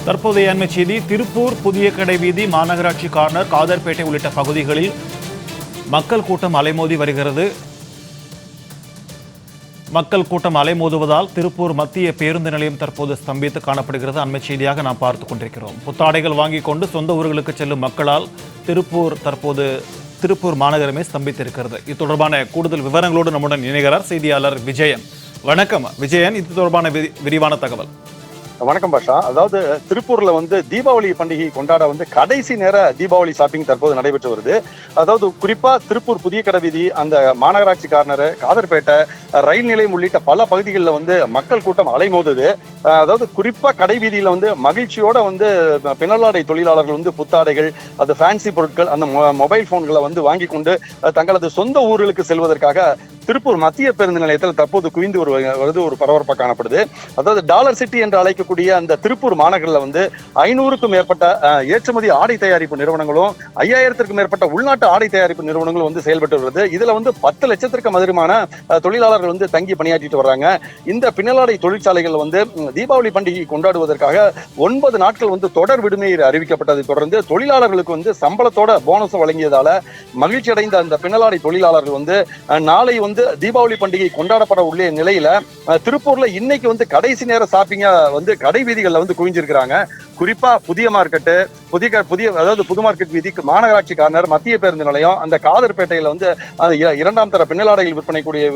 தற்போதைய அண்மை செய்தி. திருப்பூர் புதிய கடை வீதி, மாநகராட்சி கார்னர், காதர்பேட்டை உள்ளிட்ட பகுதிகளில் மக்கள் கூட்டம் அலைமோதி வருகிறது. மக்கள் கூட்டம் அலைமோதுவதால் திருப்பூர் மத்திய பேருந்து நிலையம் தற்போது ஸ்தம்பித்து காணப்படுகிறது. அண்மை செய்தியாக நாம் பார்த்துக் கொண்டிருக்கிறோம். புத்தாடைகள் வாங்கிக் கொண்டு சொந்த ஊர்களுக்கு செல்லும் மக்களால் திருப்பூர் மாநகரமே ஸ்தம்பித்திருக்கிறது. இது தொடர்பான கூடுதல் விவரங்களோடு நம்முடன் இணைகிறார் செய்தியாளர் விஜயன். வணக்கம் விஜயன், இது தொடர்பான விரிவான தகவல். வணக்கம் பாஷா. அதாவது திருப்பூர்ல தீபாவளி பண்டிகை கொண்டாட கடைசி நேர தீபாவளி ஷாப்பிங் தற்போது நடைபெற்று வருது. அதாவது குறிப்பா திருப்பூர் புதிய கடை வீதி, அந்த மாநகராட்சி கார்னர், காதர்பேட்டை, ரயில் நிலையம் உள்ளிட்ட பல பகுதிகளில் மக்கள் கூட்டம் அலைமோதுது. அதாவது குறிப்பா கடை வீதியில மகிழ்ச்சியோட பின்னலாடை தொழிலாளர்கள் புத்தாடைகள், அது ஃபேன்சி பொருட்கள், அந்த மொபைல் போன்களை வாங்கி கொண்டு தங்களது சொந்த ஊர்களுக்கு செல்வதற்காக திருப்பூர் மத்திய பேருந்து நிலையத்தில் தற்போது குவிந்து வருவது ஒரு பரபரப்பாக காணப்படுது. அதாவது டாலர் சிட்டி என்று அழைக்கக்கூடிய அந்த திருப்பூர் மாநகரில் 500க்கும் மேற்பட்ட ஏற்றுமதி ஆடை தயாரிப்பு நிறுவனங்களும் 5000த்திற்கும் மேற்பட்ட உள்நாட்டு ஆடை தயாரிப்பு நிறுவனங்களும் செயல்பட்டு வருது. இதுல 10 லட்சத்திற்கும் அதிகமான தொழிலாளர்கள் தங்கி பணியாற்றிட்டு வர்றாங்க. இந்த பின்னலாடை தொழிற்சாலைகள் தீபாவளி பண்டிகை கொண்டாடுவதற்காக 9 நாட்கள் தொடர் விடுமுறை அறிவிக்கப்பட்டதை தொடர்ந்து தொழிலாளர்களுக்கு சம்பளத்தோட போனஸ் வழங்கியதால மகிழ்ச்சி அடைந்த அந்த பின்னலாடை தொழிலாளர்கள் நாளை தீபாவளி பண்டிகை கொண்டாடப்பட உள்ள நிலையில திருப்பூர்ல இன்னைக்கு கடைசி நேர ஷாப்பிங்கா கடை வீதிகள்ல குவிஞ்சிருக்கிறாங்க. குறிப்பா புதிய மார்க்கெட்டு, அதாவது புது மார்க்கெட் வீதி, மாநகராட்சி கார்னர், மத்திய பேருந்து நிலையம், அந்த காதர்பேட்டையில இரண்டாம் தர பின்னலாடைகள்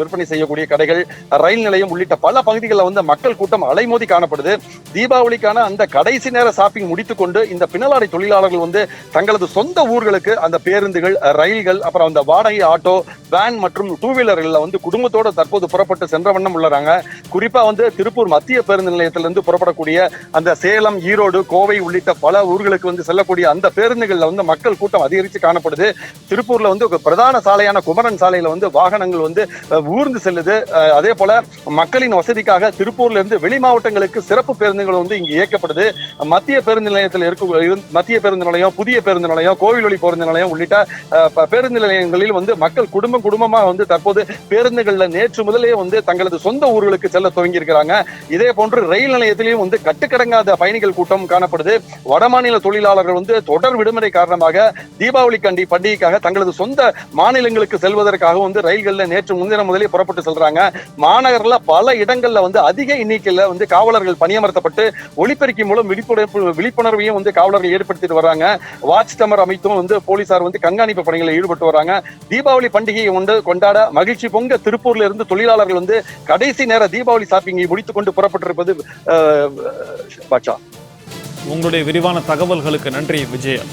விற்பனை செய்யக்கூடிய கடைகள், ரயில் நிலையம் உள்ளிட்ட பல பகுதிகளில் மக்கள் கூட்டம் அலைமோதி காணப்படுது. தீபாவளிக்கான அந்த கடைசி நேர ஷாப்பிங் முடித்துக் கொண்டு இந்த பின்னலாடை தொழிலாளர்கள் தங்களது சொந்த ஊர்களுக்கு அந்த பேருந்துகள், ரயில்கள், அப்புறம் அந்த வாடகை ஆட்டோ, வேன் மற்றும் டூ வீலர்கள் குடும்பத்தோட தற்போது புறப்பட்டு சென்ற வண்ணம் உள்ளாங்க. குறிப்பா திருப்பூர் மத்திய பேருந்து நிலையத்திலிருந்து புறப்படக்கூடிய அந்த சேலம், ஈரோடு, கோவை உள்ளிட்ட பல ஊர்களுக்கு செல்லக்கூடிய அந்த பேருந்துகள்ல மக்கள் கூட்டம் அதிகரித்து காணப்படுது. திருப்பூர்ல பிரதான சாலையான குமரன் சாலையில வாகனங்கள் ஊர்ந்து செல்லுது. அதே போல மக்களின் வசதிக்காக திருப்பூர்ல இருந்து வெளி மாவட்டங்களுக்கு சிறப்பு பேருந்துகள் இங்கு இயக்கப்படுது. மத்திய பேருந்து நிலையத்தில் மத்திய பேருந்து நிலையம், புதிய பேருந்து நிலையம், கோவில்வழி பேருந்து நிலையம் உள்ளிட்ட பேருந்து நிலையங்களில் மக்கள் குடும்பமா தற்போது பேருந்துகள்ல நேற்று முதலே தங்களது சொந்த ஊர்களுக்கு செல்ல துவங்கி இருக்கிறாங்க. இதே போன்று ரயில் நிலையத்திலையும் கட்டுக்கடங்காத பயணிகள் கூட்டம் காணப்படுது. வடமாநில தொழிலாளர்கள் தொடர் விடுமுறை காரணமாக தீபாவளி பண்டிகைக்காக தங்களது சொந்த மாநிலங்களுக்கு செல்வதற்காக ரயில்கள்ல நேற்று முன்தினம் முதலே புறப்பட்டு செல்றாங்க. மாநகர்ல பல இடங்கள்ல அதிக எண்ணிக்கையில காவலர்கள் பணியமர்த்தப்பட்டு ஒலிபெருக்கி மூலம் விழிப்புணர்வையும் காவலர்கள் ஏற்படுத்திட்டு வர்றாங்க. வாட்ச் டவர் அமைத்தும் போலீசார் கண்காணிப்பு பணிகளில் ஈடுபட்டு வர்றாங்க. தீபாவளி பண்டிகையை கொண்டாட மகிழ்ச்சி பொங்க திருப்பூர்ல இருந்து தொழிலாளர்கள் கடைசி நேர தீபாவளி ஷாப்பிங்கை முடித்துக் கொண்டு புறப்பட்டிருப்பது. உங்களுடைய விரிவான தகவல்களுக்கு நன்றி விஜயன்.